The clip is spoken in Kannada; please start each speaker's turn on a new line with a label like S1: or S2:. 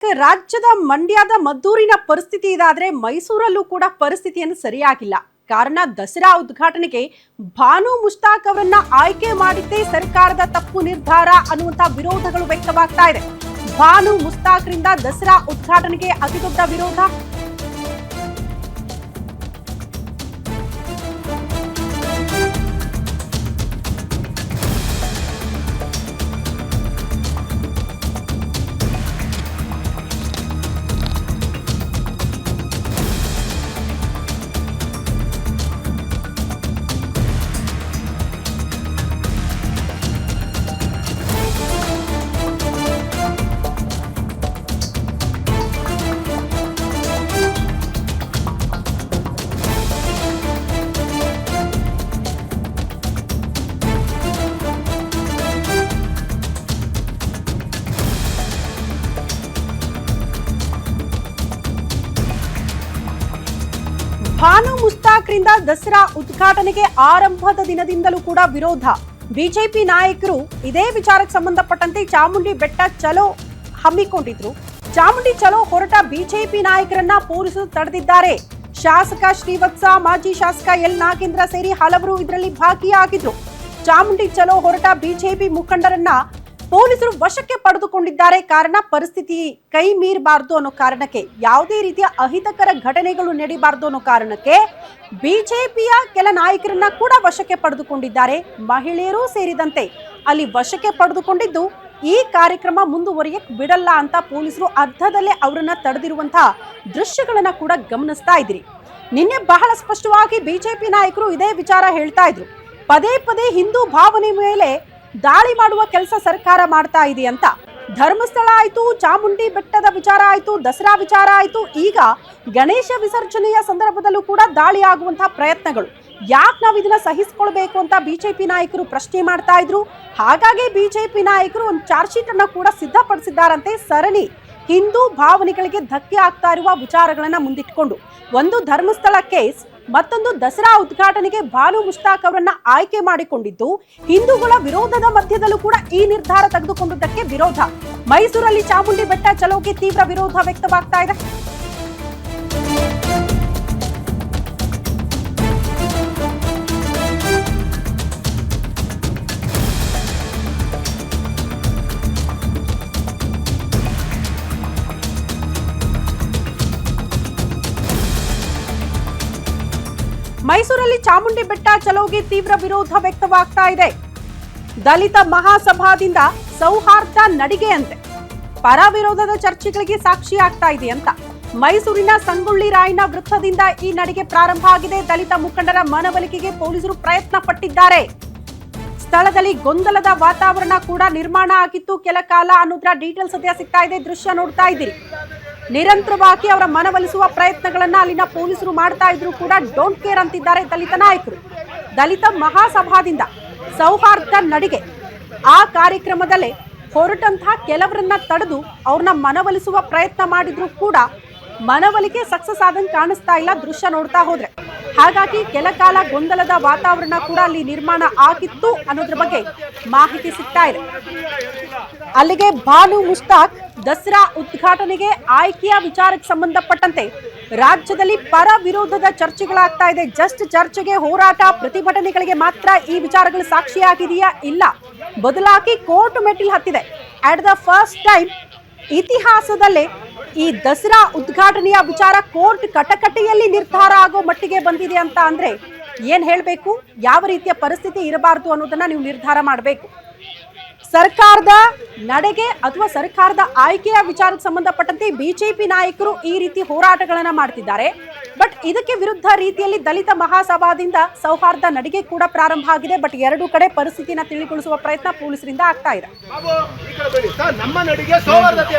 S1: ರಾಜ್ಯದ ಮಂಡ್ಯದ ಮದ್ದೂರಿನ ಪರಿಸ್ಥಿತಿ ಇದಾದ್ರೆ ಮೈಸೂರಲ್ಲೂ ಕೂಡ ಪರಿಸ್ಥಿತಿಯನ್ನು ಸರಿಯಾಗಿಲ್ಲ. ಕಾರಣ ದಸರಾ ಉದ್ಘಾಟನೆಗೆ ಭಾನು ಮುಷ್ತಾಕ್ ಅವರನ್ನ ಆಯ್ಕೆ ಮಾಡಿದ್ದೇ ಸರ್ಕಾರದ ತಪ್ಪು ನಿರ್ಧಾರ ಅನ್ನುವಂತ ವಿರೋಧಗಳು ವ್ಯಕ್ತವಾಗ್ತಾ ಇದೆ. ಭಾನು ಮುಷ್ತಾಕ್ರಿಂದ ದಸರಾ ಉದ್ಘಾಟನೆಗೆ ಅತಿದೊಡ್ಡ ವಿರೋಧ. ಭಾನು ಮುಷ್ತಾಕ್ರಿಂದ ದಸರಾ ಉದ್ಘಾಟನೆಗೆ ಆರಂಭದ ದಿನದಿಂದಲೂ ಕೂಡ ವಿರೋಧ. ಬಿಜೆಪಿ ನಾಯಕರು ಇದೇ ವಿಚಾರಕ್ಕೆ ಸಂಬಂಧಪಟ್ಟಂತೆ ಚಾಮುಂಡಿ ಬೆಟ್ಟ ಚಲೋ ಹಮ್ಮಿಕೊಂಡಿದ್ರು. ಚಾಮುಂಡಿ ಚಲೋ ಹೊರಟ ಬಿಜೆಪಿ ನಾಯಕರನ್ನ ಪೊಲೀಸರು ತಡೆದಿದ್ದಾರೆ. ಶಾಸಕ ಶ್ರೀವತ್ಸ, ಮಾಜಿ ಶಾಸಕ ಎಲ್ ನಾಗೇಂದ್ರ ಸೇರಿ ಹಲವರು ಇದರಲ್ಲಿ ಭಾಗಿಯಾಗಿದ್ರು. ಚಾಮುಂಡಿ ಚಲೋ ಹೊರಟ ಬಿಜೆಪಿ ಮುಖಂಡರನ್ನ ಪೊಲೀಸರು ವಶಕ್ಕೆ ಪಡೆದುಕೊಂಡಿದ್ದಾರೆ. ಕಾರಣ ಪರಿಸ್ಥಿತಿ ಕೈ ಮೀರಬಾರದು ಅನ್ನೋ ಕಾರಣಕ್ಕೆ, ಯಾವುದೇ ರೀತಿಯ ಅಹಿತಕರ ಘಟನೆಗಳು ನಡೀಬಾರದು ಅನ್ನೋ ಕಾರಣಕ್ಕೆ ಬಿಜೆಪಿಯ ಕೆಲ ನಾಯಕರನ್ನ ಕೂಡ ವಶಕ್ಕೆ ಪಡೆದುಕೊಂಡಿದ್ದಾರೆ. ಮಹಿಳೆಯರು ಸೇರಿದಂತೆ ಅಲ್ಲಿ ವಶಕ್ಕೆ ಪಡೆದುಕೊಂಡಿದ್ದು ಈ ಕಾರ್ಯಕ್ರಮ ಮುಂದುವರಿಯಕ್ಕೆ ಬಿಡಲ್ಲ ಅಂತ ಪೊಲೀಸರು ಅರ್ಧದಲ್ಲೇ ಅವರನ್ನ ತಡೆದಿರುವಂತಹ ದೃಶ್ಯಗಳನ್ನ ಕೂಡ ಗಮನಿಸ್ತಾ ಇದ್ರಿ. ನಿನ್ನೆ ಬಹಳ ಸ್ಪಷ್ಟವಾಗಿ ಬಿಜೆಪಿ ನಾಯಕರು ಇದೇ ವಿಚಾರ ಹೇಳ್ತಾ ಇದ್ರು. ಪದೇ ಪದೇ ಹಿಂದೂ ಭಾವನೆ ಮೇಲೆ ದಾಳಿ ಮಾಡುವ ಕೆಲಸ ಸರ್ಕಾರ ಮಾಡ್ತಾ ಇದೆ ಅಂತ. ಧರ್ಮಸ್ಥಳ ಆಯ್ತು, ಚಾಮುಂಡಿ ಬೆಟ್ಟದ ವಿಚಾರ ಆಯ್ತು, ದಸರಾ ವಿಚಾರ ಆಯ್ತು, ಈಗ ಗಣೇಶ ವಿಸರ್ಜನೆಯ ಸಂದರ್ಭದಲ್ಲೂ ಕೂಡ ದಾಳಿ ಆಗುವಂತಹ ಪ್ರಯತ್ನಗಳು. ಯಾಕೆ ನಾವು ಇದನ್ನ ಸಹಿಸಿಕೊಳ್ಬೇಕು ಅಂತ ಬಿಜೆಪಿ ನಾಯಕರು ಪ್ರಶ್ನೆ ಮಾಡ್ತಾ ಇದ್ರು. ಹಾಗಾಗಿ ಬಿಜೆಪಿ ನಾಯಕರು ಒಂದು ಚಾರ್ಜ್ ಶೀಟ್ ಅನ್ನ ಕೂಡ ಸಿದ್ಧಪಡಿಸಿದ್ದಾರಂತೆ. ಸರಣಿ ಹಿಂದೂ ಭಾವನೆಗಳಿಗೆ ಧಕ್ಕೆ ಆಗ್ತಾ ಇರುವ ವಿಚಾರಗಳನ್ನ ಮುಂದಿಟ್ಕೊಂಡು ಒಂದು ಧರ್ಮಸ್ಥಳ ಕೇಸ್, ಮತ್ತೊಂದು ದಸರಾ ಉದ್ಘಾಟನೆಗೆ ಭಾನು ಮುಷ್ತಾಕ್ ಅವರನ್ನ ಆಯ್ಕೆ ಮಾಡಿಕೊಂಡಿದ್ದು ಹಿಂದೂಗಳ ವಿರೋಧದ ಮಧ್ಯದಲ್ಲೂ ಕೂಡ ಈ ನಿರ್ಧಾರ ತೆಗೆದುಕೊಂಡುದಕ್ಕೆ ವಿರೋಧ. ಮೈಸೂರಲ್ಲಿ ಚಾಮುಂಡಿ ಬೆಟ್ಟ ಚಲೋಗೆ ತೀವ್ರ ವಿರೋಧ ವ್ಯಕ್ತವಾಗ್ತಾ ಇದೆ. ಮೈಸೂರಲ್ಲಿ ಚಾಮುಂಡಿ ಬೆಟ್ಟ ಚಲೋಗೆ ತೀವ್ರ ವಿರೋಧ ವ್ಯಕ್ತವಾಗ್ತಾ ಇದೆ. ದಲಿತ ಮಹಾಸಭಾದಿಂದ ಸೌಹಾರ್ದ ನಡಿಗೆ ಅಂತೆ ಪರ ವಿರೋಧದ ಚರ್ಚೆಗಳಿಗೆ ಸಾಕ್ಷಿ ಆಗ್ತಾ ಇದೆ ಅಂತ. ಮೈಸೂರಿನ ಸಂಗೊಳ್ಳಿ ರಾಯಣ್ಣ ವೃತ್ತದಿಂದ ಈ ನಡಿಗೆ ಪ್ರಾರಂಭ ಆಗಿದೆ. ದಲಿತ ಮುಖಂಡರ ಮನವೊಲಿಕೆಗೆ ಪೊಲೀಸರು ಪ್ರಯತ್ನ ಪಟ್ಟಿದ್ದಾರೆ. ಸ್ಥಳದಲ್ಲಿ ಗೊಂದಲದ ವಾತಾವರಣ ಕೂಡ ನಿರ್ಮಾಣ ಆಗಿತ್ತು ಕೆಲ ಕಾಲ ಅನ್ನೋದ್ರ ಡೀಟೇಲ್ಸ್ ಸದ್ಯ ಸಿಗ್ತಾ ಇದೆ. ದೃಶ್ಯ ನೋಡ್ತಾ ಇದ್ದೀರಿ. ನಿರಂತರವಾಗಿ ಅವರ ಮನವೊಲಿಸುವ ಪ್ರಯತ್ನಗಳನ್ನ ಅಲ್ಲಿನ ಪೊಲೀಸರು ಮಾಡ್ತಾ ಇದ್ರು ಕೂಡ ಡೋಂಟ್ ಕೇರ್ ಅಂತಿದ್ದಾರೆ ದಲಿತ ನಾಯಕರು. ದಲಿತ ಮಹಾಸಭಾದಿಂದ ಸೌಹಾರ್ದ ನಡಿಗೆ ಆ ಕಾರ್ಯಕ್ರಮದಲ್ಲೇ ಹೊರಟಂತಹ ಕೆಲವರನ್ನ ತಡೆದು ಅವ್ರನ್ನ ಮನವೊಲಿಸುವ ಪ್ರಯತ್ನ ಮಾಡಿದ್ರು ಕೂಡ ಮನವೊಲಿಕೆ ಸಕ್ಸಸ್ ಆದಂಗೆ ಕಾಣಿಸ್ತಾ ಇಲ್ಲ ದೃಶ್ಯ ನೋಡ್ತಾ ಹೋದ್ರೆ. ಹಾಗಾಗಿ ಕೆಲ ಕಾಲ ಗೊಂದಲದ ವಾತಾವರಣ ಕೂಡ ಅಲ್ಲಿ ನಿರ್ಮಾಣ ಆಗಿತ್ತು ಅನ್ನೋದ್ರ ಬಗ್ಗೆ ಮಾಹಿತಿ ಸಿಗ್ತಾ ಇದೆ. ಅಲ್ಲಿಗೆ ಭಾನು ಮುಷ್ತಾಕ್ ದಸರಾ ಉದ್ಘಾಟನೆಗೆ ಆಯ್ಕೆಯ ವಿಚಾರಕ್ಕೆ ಸಂಬಂಧಪಟ್ಟಂತೆ ರಾಜ್ಯದಲ್ಲಿ ಪರ ವಿರೋಧದ ಚರ್ಚೆಗಳಾಗ್ತಾ ಇದೆ. ಜಸ್ಟ್ ಚರ್ಚೆಗೆ, ಹೋರಾಟ, ಪ್ರತಿಭಟನೆಗಳಿಗೆ ಮಾತ್ರ ಈ ವಿಚಾರಗಳು ಸಾಕ್ಷಿಯಾಗಿದೆಯಾ? ಇಲ್ಲ, ಬದಲಾಗಿ ಕೋರ್ಟ್ ಮೆಟ್ಟಿಲು ಹತ್ತಿದೆ. ಅಟ್ ದ ಫಸ್ಟ್ ಟೈಮ್ ಇತಿಹಾಸದಲ್ಲೇ ಈ ದಸರಾ ಉದ್ಘಾಟನೆಯ ವಿಚಾರ ಕೋರ್ಟ್ ಕಟಕಟೆಯಲ್ಲಿ ನಿರ್ಧಾರ ಆಗೋ ಮಟ್ಟಿಗೆ ಬಂದಿದೆ ಅಂತ ಅಂದ್ರೆ ಏನ್ ಹೇಳ್ಬೇಕು? ಯಾವ ರೀತಿಯ ಪರಿಸ್ಥಿತಿ ಇರಬಾರದು ಅನ್ನೋದನ್ನ ನೀವು ನಿರ್ಧಾರ ಮಾಡಬೇಕು. ಸರ್ಕಾರದ ನಡೆಗೆ ಅಥವಾ ಸರ್ಕಾರದ ಆಯ್ಕೆಯ ವಿಚಾರಕ್ಕೆ ಸಂಬಂಧಪಟ್ಟಂತೆ ಬಿಜೆಪಿ ನಾಯಕರು ಈ ರೀತಿ ಹೋರಾಟಗಳನ್ನ ಮಾಡ್ತಿದ್ದಾರೆ. ಬಟ್ ಇದಕ್ಕೆ ವಿರುದ್ಧ ರೀತಿಯಲ್ಲಿ ದಲಿತ ಮಹಾಸಭಾದಿಂದ ಸೌಹಾರ್ದ ನಡಿಗೆ ಕೂಡ ಪ್ರಾರಂಭ ಆಗಿದೆ. ಬಟ್ ಎರಡೂ ಕಡೆ ಪರಿಸ್ಥಿತಿನ ತಿಳಿಗೊಳಿಸುವ ಪ್ರಯತ್ನ ಪೊಲೀಸರಿಂದ ಆಗ್ತಾ ಇದೆ.
S2: ನಮ್ಮ ನಡಿಗೆ ಸೌಹಾರ್ದತೆ